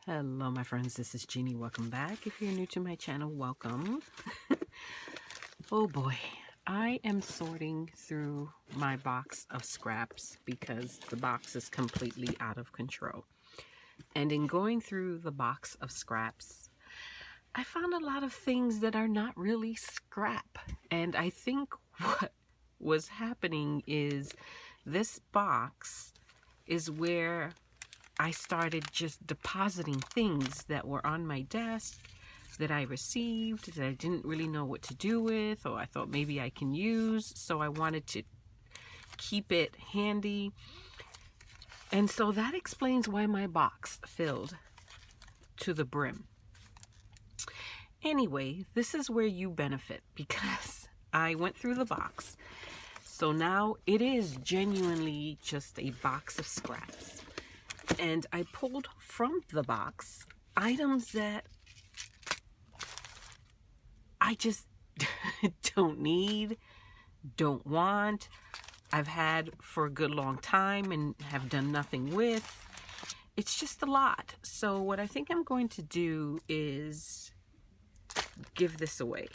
Hello my friends, this is Jeannie. Welcome back. If you're new to my channel, welcome. Oh boy, I am sorting through my box of scraps because the box is completely out of control. And in going through the box of scraps, I found a lot of things that are not really scrap. And I think what was happening is this box is where I started just depositing things that were on my desk that I received that I didn't really know what to do with, or I thought maybe I can use, so I wanted to keep it handy. And so that explains why my box filled to the brim. Anyway, this is where you benefit because I went through the box. So now it is genuinely just a box of scraps. And I pulled from the box items that I just don't need, don't want, I've had for a good long time and have done nothing with. It's just a lot. So what I think I'm going to do is give this away.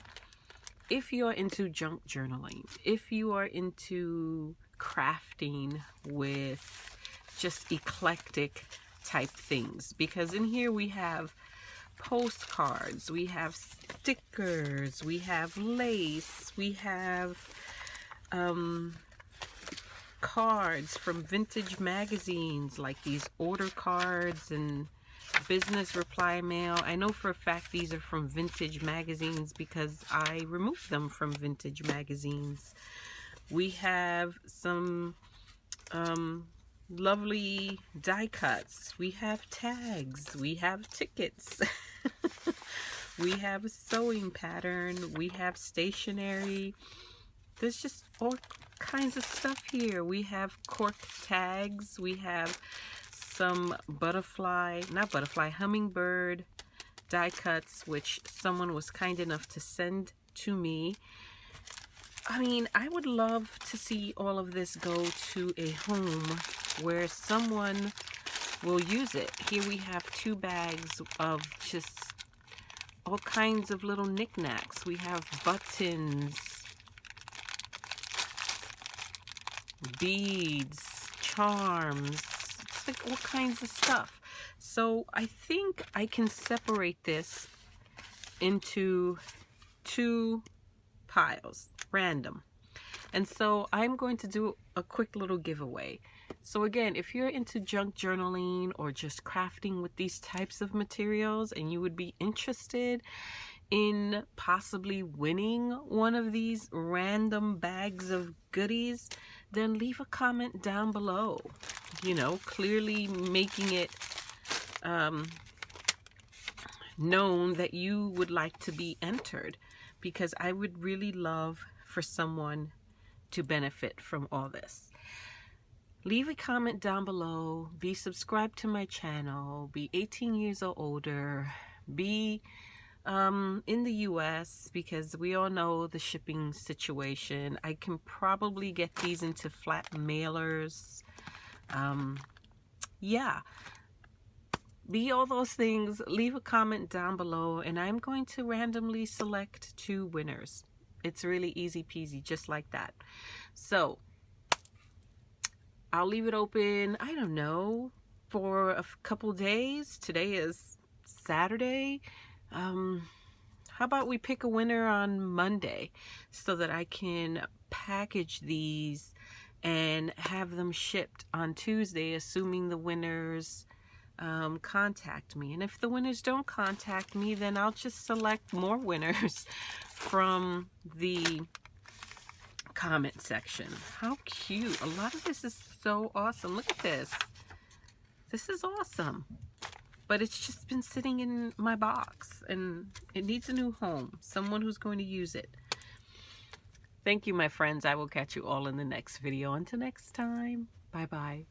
If you're into junk journaling, if you are into crafting with just eclectic type things, because in here we have postcards, we have stickers, we have lace, we have cards from vintage magazines, like these order cards and business reply mail. I know for a fact these are from vintage magazines because I removed them from vintage magazines. We have some lovely die cuts, we have tags, we have tickets, we have a sewing pattern, we have stationery. There's just all kinds of stuff here. We have cork tags, we have some hummingbird die cuts, which someone was kind enough to send to me. I mean, I would love to see all of this go to a home where someone will use it. Here we have 2 bags of just all kinds of little knickknacks. We have buttons, beads, charms, it's like all kinds of stuff. So I think I can separate this into 2 piles, random. And so I'm going to do a quick little giveaway. So again, if you're into junk journaling or just crafting with these types of materials and you would be interested in possibly winning one of these random bags of goodies, then leave a comment down below, you know, clearly making it known that you would like to be entered, because I would really love for someone to benefit from all this. Leave a comment down below, be subscribed to my channel, be 18 years or older, be in the US, because we all know the shipping situation. I can probably get these into flat mailers. Yeah, be all those things. Leave a comment down below and I'm going to randomly select 2 winners. It's really easy peasy, just like that. So I'll leave it open, I don't know, for a couple days. Today is Saturday. How about we pick a winner on Monday so that I can package these and have them shipped on Tuesday, assuming the winners contact me. And if the winners don't contact me, then I'll just select more winners from the comment section. How cute. A lot of this is so awesome. Look at this. This is awesome. But it's just been sitting in my box and it needs a new home. Someone who's going to use it. Thank you, my friends. I will catch you all in the next video. Until next time. Bye-bye.